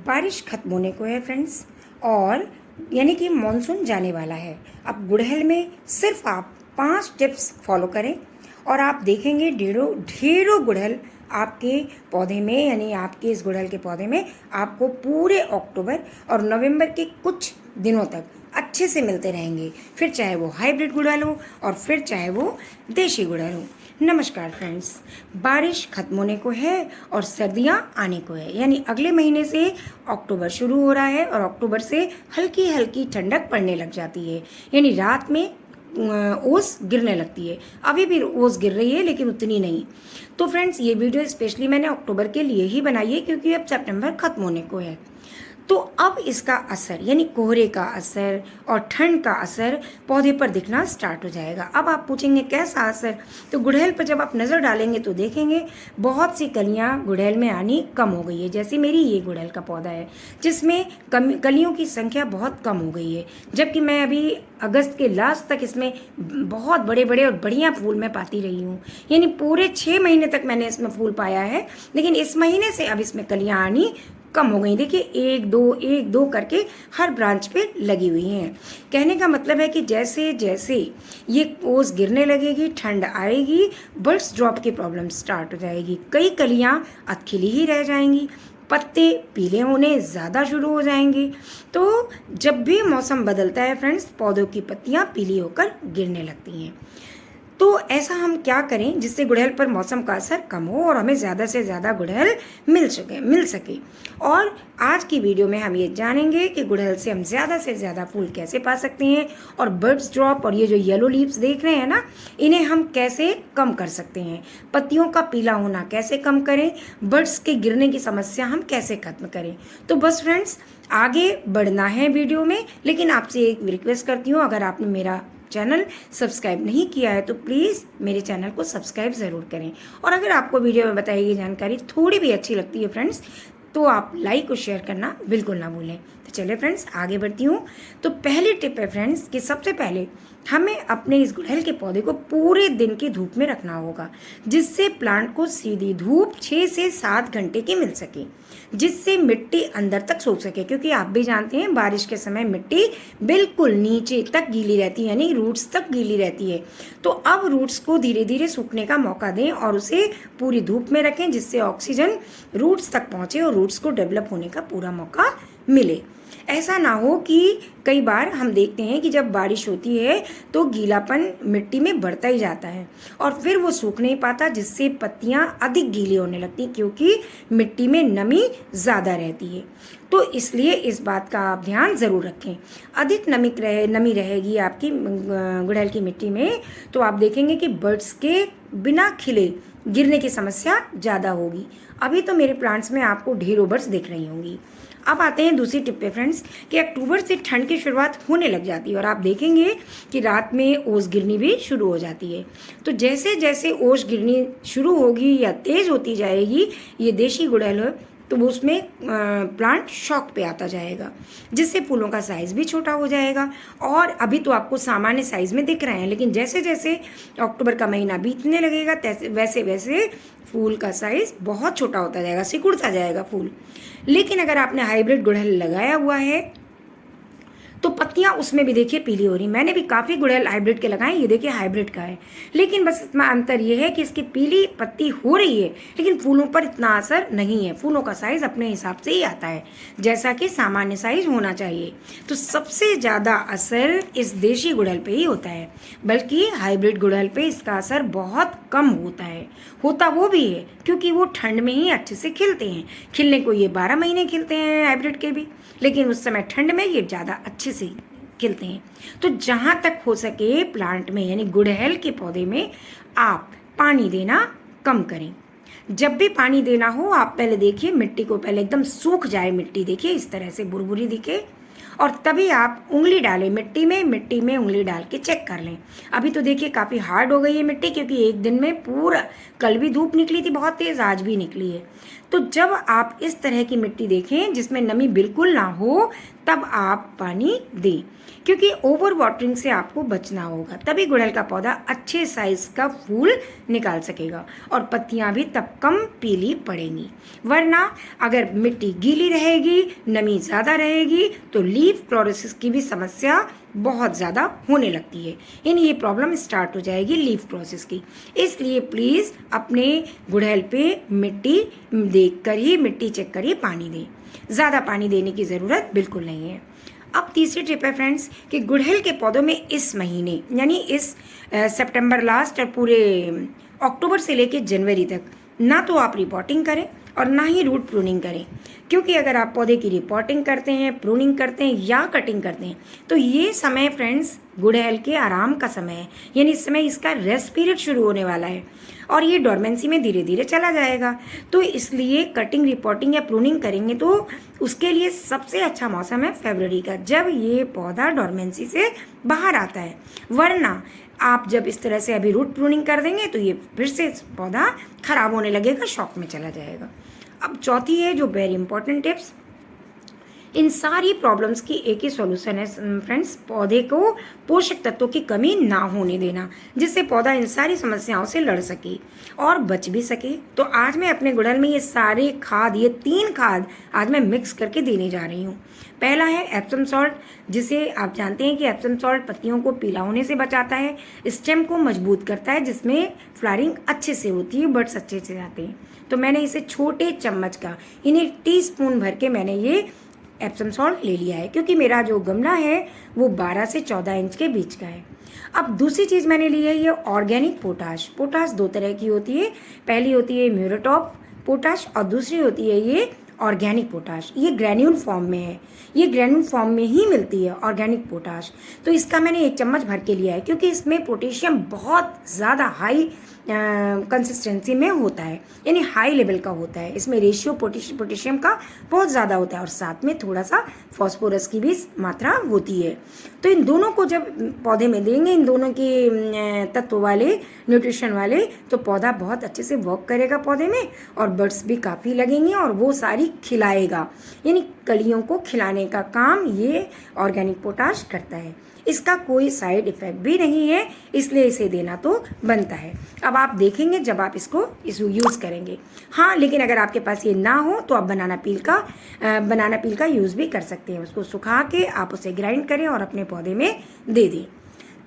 बारिश खत्म होने को है फ्रेंड्स, और यानी कि मानसून जाने वाला है। अब गुड़हल में सिर्फ आप 5 टिप्स फॉलो करें और आप देखेंगे ढेरों ढेरों गुड़हल आपके पौधे में, यानी आपके इस गुड़हल के पौधे में आपको पूरे अक्टूबर और नवंबर के कुछ दिनों तक अच्छे से मिलते रहेंगे, फिर चाहे वो हाइब्रिड गुड़हल हो और फिर चाहे वो देशी गुड़हल हो। नमस्कार फ्रेंड्स, बारिश खत्म होने को है और सर्दियां आने को है, यानी अगले महीने से अक्टूबर शुरू हो रहा है और अक्टूबर से हल्की हल्की ठंडक पड़ने लग जाती है, यानी रात में ओस गिरने लगती है। अभी भी ओस गिर रही है लेकिन उतनी नहीं। तो फ्रेंड्स, ये वीडियो स्पेशली मैंने अक्टूबर के लिए ही बनाई है क्योंकि अब सितंबर खत्म होने को है। तो अब इसका असर, यानी कोहरे का असर और ठंड का असर पौधे पर दिखना स्टार्ट हो जाएगा। अब आप पूछेंगे कैसा असर, तो गुड़हल पर जब आप नज़र डालेंगे तो देखेंगे बहुत सी कलियां गुड़हल में आनी कम हो गई है। जैसे मेरी ये गुड़हल का पौधा है जिसमें कलियों की संख्या बहुत कम हो गई है, जबकि मैं अभी अगस्त के लास्ट तक इसमें बहुत बड़े बड़े और बढ़िया फूल मैं पाती रही हूँ, यानी पूरे 6 महीने तक मैंने इसमें फूल पाया है। लेकिन इस महीने से अब इसमें कलियां आनी कम हो गई। देखिए एक दो करके हर ब्रांच पे लगी हुई हैं। कहने का मतलब है कि जैसे जैसे ये ओस गिरने लगेगी, ठंड आएगी, बर्ड्स ड्रॉप की प्रॉब्लम स्टार्ट हो जाएगी। कई कलियां अधखिली ही रह जाएंगी, पत्ते पीले होने ज़्यादा शुरू हो जाएंगे। तो जब भी मौसम बदलता है फ्रेंड्स, पौधों की पत्तियां पीली होकर गिरने लगती हैं। तो ऐसा हम क्या करें जिससे गुड़हल पर मौसम का असर कम हो और हमें ज़्यादा से ज़्यादा गुड़हल मिल सके। और आज की वीडियो में हम ये जानेंगे कि गुड़हल से हम ज़्यादा से ज़्यादा फूल कैसे पा सकते हैं, और बर्ड्स ड्रॉप और ये जो येलो लीव्स देख रहे हैं ना, इन्हें हम कैसे कम कर सकते हैं, पत्तियों का पीला होना कैसे कम करें, बर्ड्स के गिरने की समस्या हम कैसे खत्म करें। तो बस फ्रेंड्स, आगे बढ़ना है वीडियो में, लेकिन आपसे एक रिक्वेस्ट करती हूँ, अगर आपने मेरा चैनल सब्सक्राइब नहीं किया है तो प्लीज़ मेरे चैनल को सब्सक्राइब ज़रूर करें। और अगर आपको वीडियो में बताई गई जानकारी थोड़ी भी अच्छी लगती है फ्रेंड्स, तो आप लाइक और शेयर करना बिल्कुल ना भूलें। तो चलिए फ्रेंड्स, आगे बढ़ती हूँ। तो पहली टिप है फ्रेंड्स कि सबसे पहले हमें अपने इस गुड़हल के पौधे को पूरे दिन की धूप में रखना होगा, जिससे प्लांट को सीधी धूप 6 से 7 घंटे की मिल सके, जिससे मिट्टी अंदर तक सूख सके। क्योंकि आप भी जानते हैं बारिश के समय मिट्टी बिल्कुल नीचे तक गीली रहती है, यानी रूट्स तक गीली रहती है। तो अब रूट्स को धीरे धीरे सूखने का मौका दें और उसे पूरी धूप में रखें, जिससे ऑक्सीजन रूट्स तक पहुंचे और रूट्स को डेवलप होने का पूरा मौका मिले। ऐसा ना हो कि कई बार हम देखते हैं कि जब बारिश होती है तो गीलापन मिट्टी में बढ़ता ही जाता है और फिर वो सूख नहीं पाता, जिससे पत्तियां अधिक गीली होने लगती, क्योंकि मिट्टी में नमी ज़्यादा रहती है। तो इसलिए इस बात का आप ध्यान ज़रूर रखें। अधिक नमी रहेगी आपकी गुड़हल की मिट्टी में, तो आप देखेंगे कि बर्ड्स के बिना खिले गिरने की समस्या ज़्यादा होगी। अभी तो मेरे प्लांट्स में आपको ढेरों बर्ड्स दिख रही होंगी। अब आते हैं दूसरी टिप पे फ्रेंड्स, कि अक्टूबर से ठंड की शुरुआत होने लग जाती है और आप देखेंगे कि रात में ओस गिरनी भी शुरू हो जाती है। तो जैसे जैसे ओस गिरनी शुरू होगी या तेज़ होती जाएगी, ये देशी गुड़हल है, तो वो उसमें प्लांट शॉक पे आता जाएगा, जिससे फूलों का साइज़ भी छोटा हो जाएगा। और अभी तो आपको सामान्य साइज़ में दिख रहे हैं, लेकिन जैसे जैसे अक्टूबर का महीना बीतने लगेगा वैसे वैसे फूल का साइज़ बहुत छोटा होता जाएगा, सिकुड़ता जाएगा फूल। लेकिन अगर आपने हाइब्रिड गुड़हल लगाया हुआ है तो पत्तियां उसमें भी देखिए पीली हो रही। मैंने भी काफ़ी गुड़हल हाइब्रिड के लगाए, ये देखिए हाइब्रिड का है, लेकिन बस इतना अंतर ये है कि इसकी पीली पत्ती हो रही है, लेकिन फूलों पर इतना असर नहीं है। फूलों का साइज़ अपने हिसाब से ही आता है, जैसा कि सामान्य साइज होना चाहिए। तो सबसे ज़्यादा असर इस देशी गुड़हल पे ही होता है, बल्कि हाइब्रिड गुड़हल पे इसका असर बहुत कम होता है। होता वो भी है क्योंकि वो ठंड में ही अच्छे से खिलते हैं। खिलने को ये 12 महीने खिलते हैं हाइब्रिड के भी, लेकिन उस समय ठंड में ये ज़्यादा अच्छे से खिलते हैं। तो जहाँ तक हो सके प्लांट में, यानी गुड़हल के पौधे में, आप पानी देना कम करें। जब भी पानी देना हो आप पहले देखिए मिट्टी को, पहले एकदम सूख जाए मिट्टी, देखिए इस तरह से बुरबुरी दिखे, और तभी आप उंगली डालें मिट्टी में उंगली डाल के चेक कर लें। अभी तो देखिए काफ़ी हार्ड हो गई है मिट्टी, क्योंकि एक दिन में पूरा, कल भी धूप निकली थी बहुत तेज़, आज भी निकली है। तो जब आप इस तरह की मिट्टी देखें जिसमें नमी बिल्कुल ना हो, तब आप पानी दें, क्योंकि ओवर वाटरिंग से आपको बचना होगा। तभी गुड़हल का पौधा अच्छे साइज का फूल निकाल सकेगा और पत्तियां भी तब कम पीली पड़ेंगी। वरना अगर मिट्टी गीली रहेगी, नमी ज़्यादा रहेगी, तो लीफ क्लोरोसिस की भी समस्या बहुत ज़्यादा होने लगती है, यानी ये प्रॉब्लम स्टार्ट हो जाएगी लीफ क्लोरोसिस की। इसलिए प्लीज़ अपने गुड़हल पे मिट्टी देख कर ही मिट्टी चेक कर ही पानी दें, ज़्यादा पानी देने की ज़रूरत बिल्कुल नहीं है। अब तीसरी टिप है फ्रेंड्स कि गुड़हल के पौधों में इस महीने यानी इस सितंबर लास्ट और पूरे अक्टूबर से लेकर जनवरी तक ना तो आप रिपोर्टिंग करें और ना ही रूट प्रूनिंग करें, क्योंकि अगर आप पौधे की रिपोर्टिंग करते हैं, प्रूनिंग करते हैं या कटिंग करते हैं तो ये समय फ्रेंड्स गुड़हल के आराम का समय है, यानी इस समय इसका रेस्ट पीरियड शुरू होने वाला है और ये डोरमेंसी में धीरे धीरे चला जाएगा। तो इसलिए कटिंग, रिपोर्टिंग या प्रूनिंग करेंगे तो उसके लिए सबसे अच्छा मौसम है फरवरी का, जब ये पौधा डोरमेंसी से बाहर आता है। वरना आप जब इस तरह से अभी रूट प्रूनिंग कर देंगे तो ये फिर से पौधा खराब होने लगेगा, शॉक में चला जाएगा। अब चौथी है जो वेरी इंपॉर्टेंट टिप्स, इन सारी प्रॉब्लम्स की एक ही सॉल्यूशन है फ्रेंड्स, पौधे को पोषक तत्वों की कमी ना होने देना, जिससे पौधा इन सारी समस्याओं से लड़ सके और बच भी सके। तो आज मैं अपने गुड़हल में ये सारे खाद, ये 3 खाद आज मैं मिक्स करके देने जा रही हूँ। पहला है एप्सम सॉल्ट, जिसे आप जानते हैं कि एप्सम सॉल्ट पत्तियों को पीला होने से बचाता है, स्टेम को मजबूत करता है, जिसमें फ्लावरिंग अच्छे से होती है, बड्स अच्छे से आते हैं। तो मैंने इसे छोटे चम्मच का, यानी टीस्पून भर के मैंने ये एप्सम सॉल्ट ले लिया है, क्योंकि मेरा जो गमला है वो 12 से 14 इंच के बीच का है। अब दूसरी चीज़ मैंने ली है ये ऑर्गेनिक पोटाश। पोटाश 2 तरह की होती है, पहली होती है म्यूरेटॉप पोटाश और दूसरी होती है ये ऑर्गेनिक पोटाश। ये ग्रैन्यूल फॉर्म में है, ये ग्रैन्यूल फॉर्म में ही मिलती है ऑर्गेनिक पोटाश। तो इसका मैंने 1 चम्मच भर के लिया है, क्योंकि इसमें पोटेशियम बहुत ज़्यादा हाई कंसिस्टेंसी में होता है, यानी हाई लेवल का होता है। इसमें रेशियो पोटेशियम का बहुत ज़्यादा होता है और साथ में थोड़ा सा फॉस्फोरस की भी मात्रा होती है। तो इन दोनों को जब पौधे में देंगे, इन दोनों के तत्व वाले, न्यूट्रिशन वाले, तो पौधा बहुत अच्छे से वर्क करेगा पौधे में और बड्स भी काफ़ी लगेंगे और वो सारी खिलाएगा, यानी कलियों को खिलाने का काम ये ऑर्गेनिक पोटाश करता है। इसका कोई साइड इफ़ेक्ट भी नहीं है, इसलिए इसे देना तो बनता है। अब आप देखेंगे जब आप इसको यूज़ करेंगे। हाँ, लेकिन अगर आपके पास ये ना हो तो आप बनाना पील का यूज़ भी कर सकते हैं। उसको सुखा के आप उसे ग्राइंड करें और अपने पौधे में दे दें।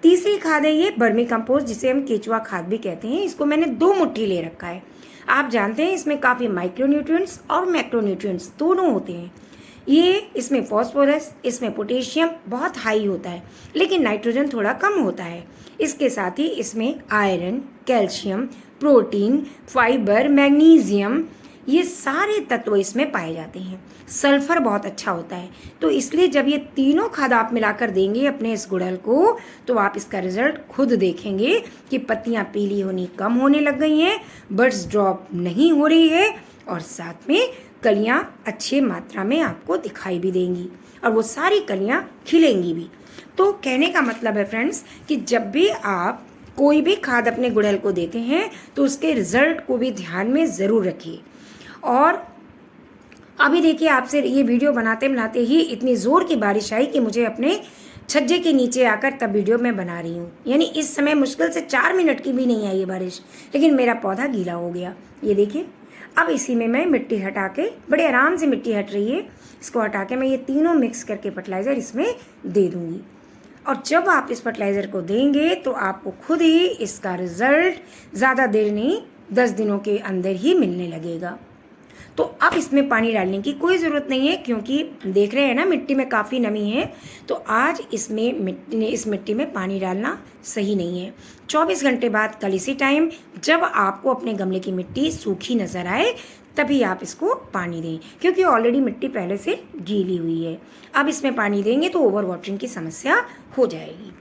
तीसरी खाद है ये वर्मी कंपोस्ट, जिसे हम केचुआ खाद भी कहते हैं। इसको मैंने 2 मुट्ठी ले रखा है। आप जानते हैं इसमें काफ़ी माइक्रोन्यूट्रिएंट्स और मैक्रोन्यूट्रिएंट्स दोनों होते हैं। ये इसमें फॉस्फोरस, इसमें पोटेशियम बहुत हाई होता है, लेकिन नाइट्रोजन थोड़ा कम होता है। इसके साथ ही इसमें iron, calcium, protein, fibre, magnesium, ये सारे तत्व इसमें पाए जाते हैं। सल्फर बहुत अच्छा होता है। तो इसलिए जब ये तीनों खाद आप मिलाकर देंगे अपने इस गुड़हल को, तो आप इसका रिजल्ट खुद देखेंगे कि पत्तियां पीली होनी कम होने लग गई हैं, बड्स ड्रॉप नहीं हो रही है और साथ में कलियां अच्छी मात्रा में आपको दिखाई भी देंगी और वो सारी कलियां खिलेंगी भी। तो कहने का मतलब है फ्रेंड्स कि जब भी आप कोई भी खाद अपने गुड़हल को देते हैं तो उसके रिजल्ट को भी ध्यान में ज़रूर रखिए। और अभी देखिए, आपसे ये वीडियो बनाते बनाते ही इतनी ज़ोर की बारिश आई कि मुझे अपने छज्जे के नीचे आकर तब वीडियो मैं बना रही हूँ। यानी इस समय मुश्किल से 4 मिनट की भी नहीं आई ये बारिश, लेकिन मेरा पौधा गीला हो गया। ये देखिए, अब इसी में मैं मिट्टी हटा के, बड़े आराम से मिट्टी हट रही है, इसको हटा के मैं ये तीनों मिक्स करके फर्टिलाइज़र इसमें दे दूँगी। और जब आप इस फर्टिलाइज़र को देंगे तो आपको खुद ही इसका रिज़ल्ट ज़्यादा देर नहीं, 10 दिनों के अंदर ही मिलने लगेगा। तो अब इसमें पानी डालने की कोई ज़रूरत नहीं है, क्योंकि देख रहे हैं ना मिट्टी में काफ़ी नमी है। तो आज इस मिट्टी में पानी डालना सही नहीं है। 24 घंटे बाद कल इसी टाइम जब आपको अपने गमले की मिट्टी सूखी नज़र आए तभी आप इसको पानी दें, क्योंकि ऑलरेडी मिट्टी पहले से गीली हुई है। अब इसमें पानी देंगे तो ओवर वाटरिंग की समस्या हो जाएगी।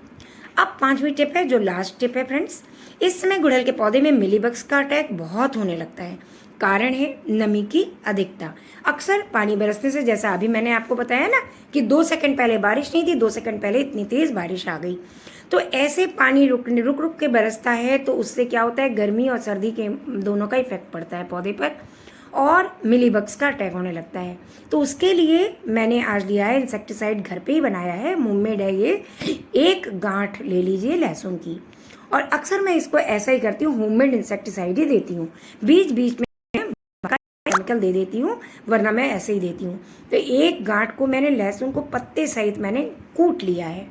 अब 5वीं टिप है, जो लास्ट टिप है फ्रेंड्स। इस समय गुड़हल के पौधे में मिलीबग्स का अटैक बहुत होने लगता है। कारण है नमी की अधिकता। अक्सर पानी बरसने से, जैसा अभी मैंने आपको बताया ना कि 2 सेकंड पहले बारिश नहीं थी, 2 सेकंड पहले इतनी तेज़ बारिश आ गई। तो ऐसे पानी रुक रुक के बरसता है तो उससे क्या होता है, गर्मी और सर्दी के दोनों का इफेक्ट पड़ता है पौधे पर और मिलीबग्स का अटैक होने लगता है। तो उसके लिए मैंने आज लिया है इंसेक्टिसाइड, घर पे ही बनाया है, होममेड है ये। 1 गांठ ले लीजिए लहसुन की, और अक्सर मैं इसको ऐसा ही करती हूँ, होममेड इंसेक्टिसाइड ही देती हूँ, बीच बीच में केमिकल दे देती हूँ, वरना मैं ऐसे ही देती हूँ। तो 1 गांठ को मैंने लहसुन को पत्ते सहित मैंने कूट लिया है,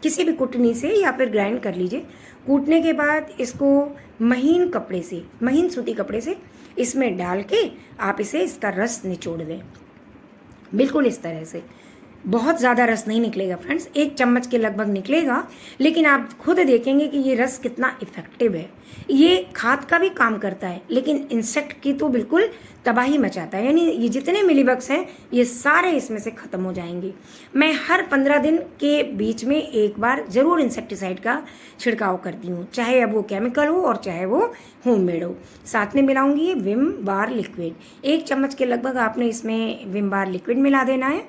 किसी भी कुटनी से या फिर ग्राइंड कर लीजिए। कूटने के बाद इसको महीन कपड़े से, महीन सूती कपड़े से इसमें डाल के आप इसे, इसका रस निचोड़ दें, बिल्कुल इस तरह से। बहुत ज़्यादा रस नहीं निकलेगा फ्रेंड्स, 1 चम्मच के लगभग निकलेगा, लेकिन आप खुद देखेंगे कि ये रस कितना इफ़ेक्टिव है। ये खाद का भी काम करता है, लेकिन इंसेक्ट की तो बिल्कुल तबाही मचाता है, यानी ये जितने मिलीबग्स हैं ये सारे इसमें से ख़त्म हो जाएंगे। मैं हर 15 दिन के बीच में 1 बार ज़रूर इंसेक्टिसाइड का छिड़काव करती हूँ, चाहे अब वो केमिकल हो और चाहे वो होममेड हो। साथ में मिलाऊंगी ये विम बार लिक्विड, 1 चम्मच के लगभग आपने इसमें विम बार लिक्विड मिला देना है।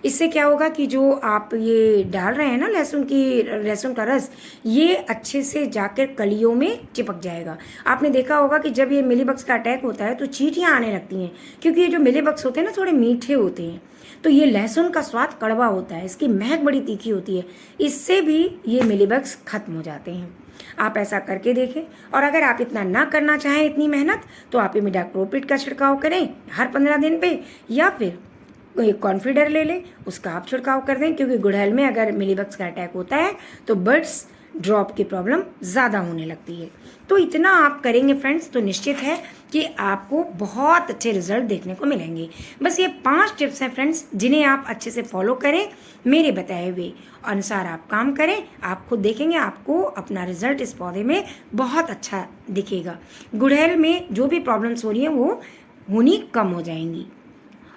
इससे क्या होगा कि जो आप ये डाल रहे हैं ना लहसुन का रस, ये अच्छे से जाकर कलियों में चिपक जाएगा। आपने देखा होगा कि जब ये मिलीबग्स का अटैक होता है तो चींटियाँ आने लगती हैं, क्योंकि ये जो मिलीबग्स होते हैं ना थोड़े मीठे होते हैं, तो ये लहसुन का स्वाद कड़वा होता है, इसकी महक बड़ी तीखी होती है, इससे भी ये मिलीबग्स खत्म हो जाते हैं। आप ऐसा करके देखें। और अगर आप इतना ना करना चाहें, इतनी मेहनत, तो आप इमिडाक्लोप्रिड का छिड़काव करें हर 15 दिन पे, या फिर कॉन्फिडर ले लें, उसका आप छिड़काव कर दें, क्योंकि गुड़हल में अगर मिलीबग्स का अटैक होता है तो बर्ड्स ड्रॉप की प्रॉब्लम ज़्यादा होने लगती है। तो इतना आप करेंगे फ्रेंड्स तो निश्चित है कि आपको बहुत अच्छे रिजल्ट देखने को मिलेंगे। बस ये 5 टिप्स हैं फ्रेंड्स, जिन्हें आप अच्छे से फॉलो करें, मेरे बताए हुए अनुसार आप काम करें, आप खुद देखेंगे आपको अपना रिजल्ट इस पौधे में बहुत अच्छा दिखेगा। गुड़हल में जो भी प्रॉब्लम्स हो रही हैं वो होनी कम हो जाएंगी।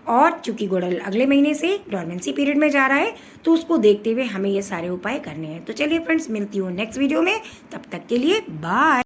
और चूंकि गुड़हल अगले महीने से डॉर्मेंसी पीरियड में जा रहा है, तो उसको देखते हुए हमें ये सारे उपाय करने हैं। तो चलिए फ्रेंड्स, मिलती हूँ नेक्स्ट वीडियो में, तब तक के लिए बाय।